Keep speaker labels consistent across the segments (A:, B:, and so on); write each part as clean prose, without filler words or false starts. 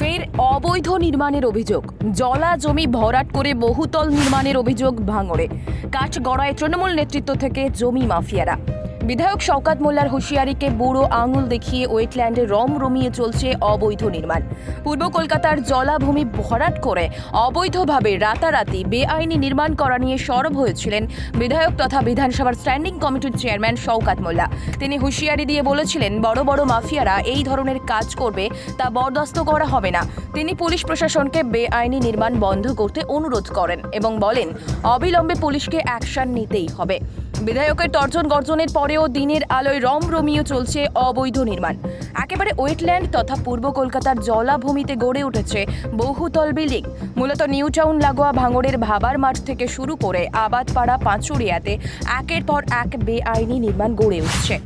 A: ফের অবৈধ নির্মাণের অভিযোগ, জলা জমি ভরাট করে বহুতল নির্মাণের অভিযোগ ভাঙড়ে। কাঠগড়ায় তৃণমূল নেতৃত্ব থেকে জমি মাফিয়ারা। বিধায়ক শওকত মোল্লার হুঁশিয়ারিকে বুড়ো আঙুল দেখিয়ে ওয়েটল্যান্ডে রমিয়ে চলছে অবৈধ নির্মাণ। পূর্ব কলকাতার জলাভূমি ভরাট করে অবৈধভাবে রাতারাতি বেআইনি নির্মাণ করা নিয়ে সরব হয়েছিলেন বিধায়ক তথা বিধানসভার স্ট্যান্ডিং কমিটির চেয়ারম্যান শওকত মোল্লা। তিনি হুঁশিয়ারি দিয়ে বলেছিলেন, বড় বড় মাফিয়ারা এই ধরনের কাজ করবে তা বরদাস্ত করা হবে না। তিনি পুলিশ প্রশাসনকে বেআইনি নির্মাণ বন্ধ করতে অনুরোধ করেন এবং বলেন, অবিলম্বে পুলিশকে অ্যাকশন নিতেই হবে। বিধায়কের তর্জন গর্জনের পরেও দিনের আলোয় রমিয়ে চলছে অবৈধ নির্মাণ। একেবারে ওয়েটল্যান্ড তথা পূর্ব কলকাতার জলাভূমিতে গড়ে উঠেছে বহুতল বিল্ডিং। মূলত নিউ টাউন লাগোয়া ভাঙড়ের ভাবার মাঠ থেকে শুরু করে আবাদপাড়া পাঁচুরিয়াতে একের পর এক বেআইনি নির্মাণ গড়ে উঠছে।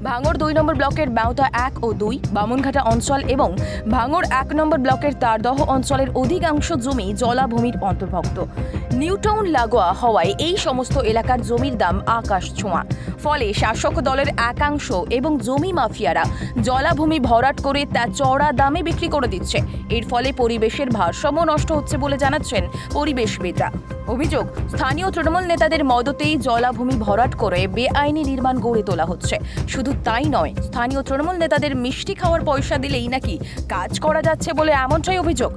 A: ভাঙড় 2 নম্বর ব্লকের বাউতা 1 ও 2, বামুনঘাটা অঞ্চল এবং ভাঙড় 1 নম্বর ব্লকের তারদহ অঞ্চলের অধিকাংশ জমি জলাভূমির অন্তর্ভুক্ত। নিউ টাউন লাগোয়া হওয়ায় এই সমস্ত এলাকার জমির দাম আকাশ ছোঁয়া। ফলে শাসক দলের একাংশ এবং জমি মাফিয়ারা জলাভূমি ভরাট করে তা চড়া দামে বিক্রি করে দিচ্ছে। এর ফলে পরিবেশের ভারসাম্য নষ্ট হচ্ছে বলে জানাচ্ছেন পরিবেশবিদরা। অভিযোগ, স্থানীয় তৃণমূল নেতাদের মদতেই জলাভূমি ভরাট করে বেআইনি নির্মাণ গড়ে তোলা হচ্ছে। শুধু তাই নয়, স্থানীয় তৃণমূল নেতাদের মিষ্টি খাওয়ার পয়সা দিলেই নাকি কাজ করা যাচ্ছে বলে এমনটাই অভিযোগ।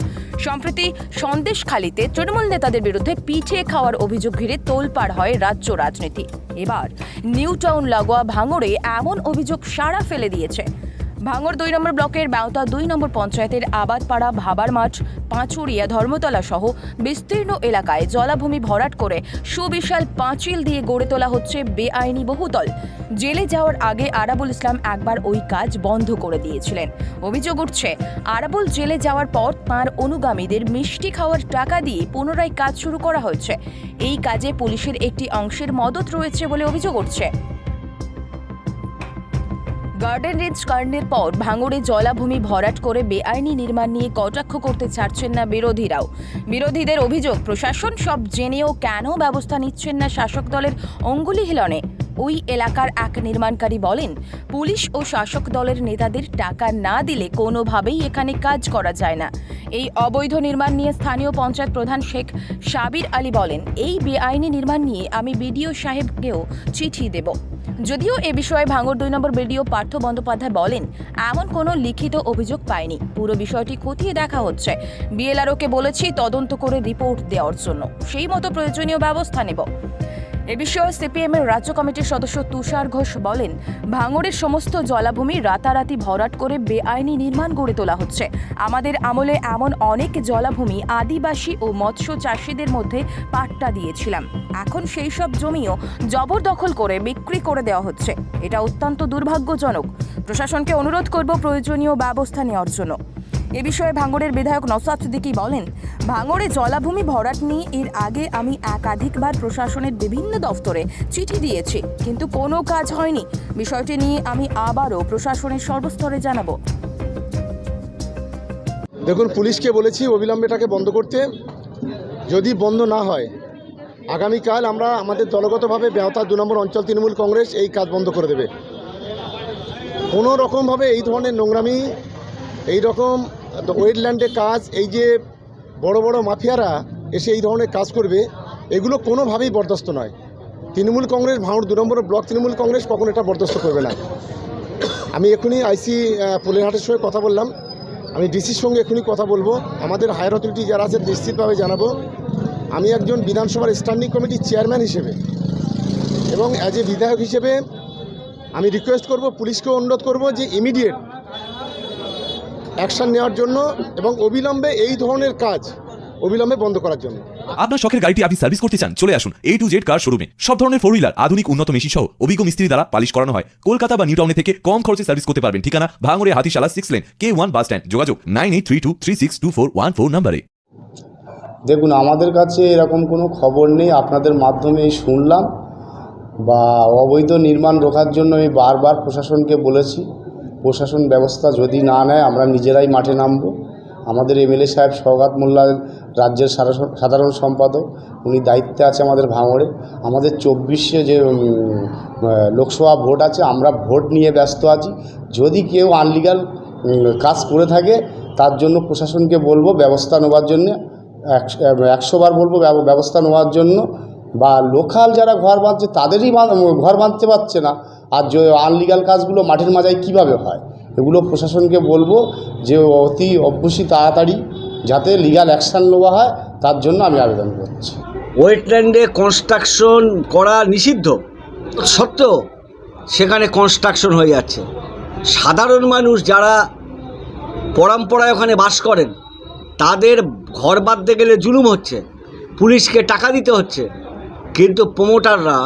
A: সম্প্রতি সন্দেশখালীতে তৃণমূল নেতাদের বিরুদ্ধে পিঠে খাওয়ার অভিযোগ ঘিরে তোলপাড় হয় রাজ্য রাজনীতি। এবার নিউ টাউন লাগোয়া ভাঙড়ে এমন অভিযোগ সাড়া ফেলে দিয়েছে। ভাঙড় 2 নম্বর ব্লকের বাউতা 2 নম্বর পঞ্চায়েতের আবাদপাড়া, ভাবার মাঠ, পাঁচুরিয়া, ধর্মতলা সহ বিস্তীর্ণ এলাকায় জলাভূমি ভরাট করে সুবিশাল পাঁচিল দিয়ে গড়ে তোলা হচ্ছে বেআইনি বহুতল। জেলে যাওয়ার আগে আরাবুল ইসলাম একবার ওই কাজ বন্ধ করে দিয়েছিলেন। অভিযোগ উঠছে, আরাবুল জেলে যাওয়ার পর তাঁর অনুগামীদের মিষ্টি খাওয়ার টাকা দিয়ে পুনরায় কাজ শুরু করা হয়েছে। এই কাজে পুলিশের একটি অংশের মদত রয়েছে বলে অভিযোগ উঠছে। গার্ডেন রেঞ্জ কাণ্ডের পর ভাঙড়ে জলাভূমি ভরাট করে বেআইনি নির্মাণ নিয়ে কটাক্ষ করতে ছাড়ছেন না বিরোধীরাও। বিরোধীদের অভিযোগ, প্রশাসন সব জেনেও কেন ব্যবস্থা নিচ্ছেন না শাসক দলের অঙ্গুলি হিলনে। ওই এলাকার এক নির্মাণকারী বলেন, পুলিশ ও শাসক দলের নেতাদের টাকা না দিলে কোনোভাবেই এখানে কাজ করা যায় না। এই অবৈধ নির্মাণ নিয়ে স্থানীয় পঞ্চায়েত প্রধান শেখ সাবির আলী বলেন, এই বেআইনি নির্মাণ নিয়ে আমি বিডিও সাহেবকেও চিঠি দেব। যদিও এ বিষয়ে ভাঙড় 2 নম্বর বিডিও পার্থ বন্দ্যোপাধ্যায় বলেন, এমন কোনো লিখিত অভিযোগ পায়নি, পুরো বিষয়টি খতিয়ে দেখা হচ্ছে। বিএলআরওকে বলেছি তদন্ত করে রিপোর্ট দেওয়ার জন্য, সেই মতো প্রয়োজনীয় ব্যবস্থা নেব। এ বিষয়ে সিপিএমের রাজ্য কমিটির সদস্য তুষার ঘোষ বলেন, ভাঙড়ের সমস্ত জলাভূমি রাতারাতি ভরাট করে বেআইনি নির্মাণ গড়ে তোলা হচ্ছে। আমাদের আমলে এমন অনেক জলাভূমি আদিবাসী ও মৎস্য চাষিদের মধ্যে পাট্টা দিয়েছিলাম। এখন সেই সব জমিও জবরদখল করে বিক্রি করে দেওয়া হচ্ছে। এটা অত্যন্ত দুর্ভাগ্যজনক। প্রশাসনকে অনুরোধ করব প্রয়োজনীয় ব্যবস্থা নেওয়ার জন্য। এ বিষয়ে ভাঙড়ের বিধায়ক নওশাদ সিদ্দিকী বলেন, ভাঙড়ে জলাভূমি ভরাট নিয়ে এর আগে আমি একাধিকবার প্রশাসনের বিভিন্ন দফতরে চিঠি দিয়েছি, কিন্তু কোনো কাজ হয়নি। বিষয়টি নিয়ে আমি আবারও প্রশাসনের সর্বস্তরে জানাবো।
B: দেখুন, পুলিশকে বলেছি অবিলম্বে এটাকে বন্ধ করতে। যদি বন্ধ না হয়, আগামীকাল আমরা আমাদের দলগতভাবে বাউতা 2 নম্বর অঞ্চল তৃণমূল কংগ্রেস এই কাজ বন্ধ করে দেবে। কোনো রকমভাবে এই ধরনের নোংরামি, এই রকম ওয়েটল্যান্ডে কাজ, এই যে বড় বড় মাফিয়ারা এসে এই ধরনের কাজ করবে, এগুলো কোনোভাবেই বরদাস্ত নয়। তৃণমূল কংগ্রেস, ভাঙড় 2 নম্বর ব্লক তৃণমূল কংগ্রেস কখনো এটা বরদাস্ত করবে না। আমি এখনই আইসি পোলেরহাটের সঙ্গে কথা বললাম, আমি ডিসির সঙ্গে এখনই কথা বলবো। আমাদের হায়ার অথরিটি যারা আছে নিশ্চিতভাবে জানাবো। আমি একজন বিধানসভার স্ট্যান্ডিং কমিটির চেয়ারম্যান হিসেবে এবং অ্যাজ এ বিধায়ক হিসেবে আমি রিকোয়েস্ট করব, পুলিশকে অনুরোধ করব যে ইমিডিয়েট অ্যাকশন নেওয়ার জন্য এবং অবিলম্বে এই ধরনের কাজ অবিলম্বে বন্ধ করার জন্য।
C: আপনার শখের গাড়িটি আপনি সার্ভিস করতে চান, চলে আসুন A to Z কার শোরুমে। সব ধরনের 4 হুইলার, আধুনিক উন্নত মেশিন সহ অভিজ্ঞ মিস্ত্রি দ্বারা পালিশ করানো হয়। কলকাতা বা নিউ টাউনে থেকে কম খরচে সার্ভিস করতে পারবেন। ঠিকানা ভাঙড়ে Hatishala 6 lane K1 bus stand. যোগাযোগ 9832362414 নম্বরে।
D: দেখুন, আমাদের কাছে এরকম কোনো খবর নেই, আপনাদের মাধ্যমেই শুনলাম। বা অবৈধ নির্মাণ রোখার জন্য আমি বারবার প্রশাসনকে বলেছি, প্রশাসন ব্যবস্থা যদি না নেয় আমরা নিজেরাই মাঠে নামব। আমাদের এমএলএ সাহেব শওকত মোল্লা রাজ্যের সাধারণ সম্পাদক, উনি দায়িত্বে আছে আমাদের ভাঙড়ে। আমাদের 24-এ যে লোকসভা ভোট আছে, আমরা ভোট নিয়ে ব্যস্ত আছি। যদি কেউ আনলিগাল কাজ করে থাকে তার জন্য প্রশাসনকে বলবো ব্যবস্থা নেওয়ার জন্য, 100 বার বলবো ব্যবস্থা নেওয়ার জন্য। বা লোকাল যারা ঘর বাঁধছে তাদেরই ঘর বাঁধতে পারছে না, আর আনলিগাল কাজগুলো মাঠের মাঝায় কিভাবে হয়, এগুলো প্রশাসনকে বলবো যে অবশ্যই তাড়াতাড়ি যাতে লিগ্যাল অ্যাকশান নেওয়া হয়, তার জন্য আমি আবেদন করছি।
E: ওয়েটল্যান্ডে কনস্ট্রাকশন করা নিষিদ্ধ সত্ত্বেও সেখানে কনস্ট্রাকশন হয়ে যাচ্ছে। সাধারণ মানুষ যারা পরম্পরায় ওখানে বাস করেন তাদের ঘর বাঁধতে গেলে জুলুম হচ্ছে, পুলিশকে টাকা দিতে হচ্ছে, কিন্তু প্রমোটাররা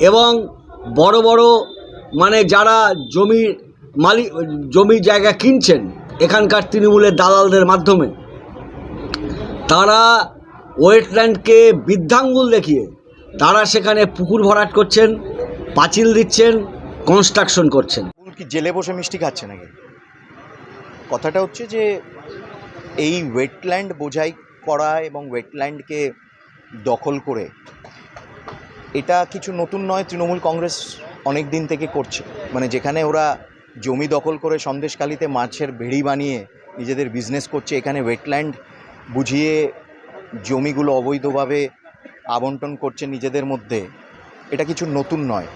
E: এবং বড় বড় মানে যারা জমির জায়গা কিনছেন এখানকার তৃণমূলের দালালদের মাধ্যমে, তারা ওয়েটল্যান্ডকে বৃদ্ধাঙ্গুল দেখিয়ে তারা সেখানে পুকুর ভরাট করছেন, পাঁচিল দিচ্ছেন, কনস্ট্রাকশন করছেন।
F: কি জেলে বসে মিষ্টি খাচ্ছে নাকি? কথাটা হচ্ছে যে এই ওয়েটল্যান্ড বোঝাই করা এবং ওয়েটল্যান্ডকে দখল করে, এটা কিছু নতুন নয়। তৃণমূল কংগ্রেস অনেক দিন থেকে করছে, মানে যেখানে ওরা জমি দখল করে সন্দেশখালিতে মাছের ভেড়ি বানিয়ে নিজেদের বিজনেস করছে, এখানে ওয়েটল্যান্ড বুঝিয়ে জমিগুলো অবৈধভাবে আবন্টন করছে নিজেদের মধ্যে, এটা কিছু নতুন নয়।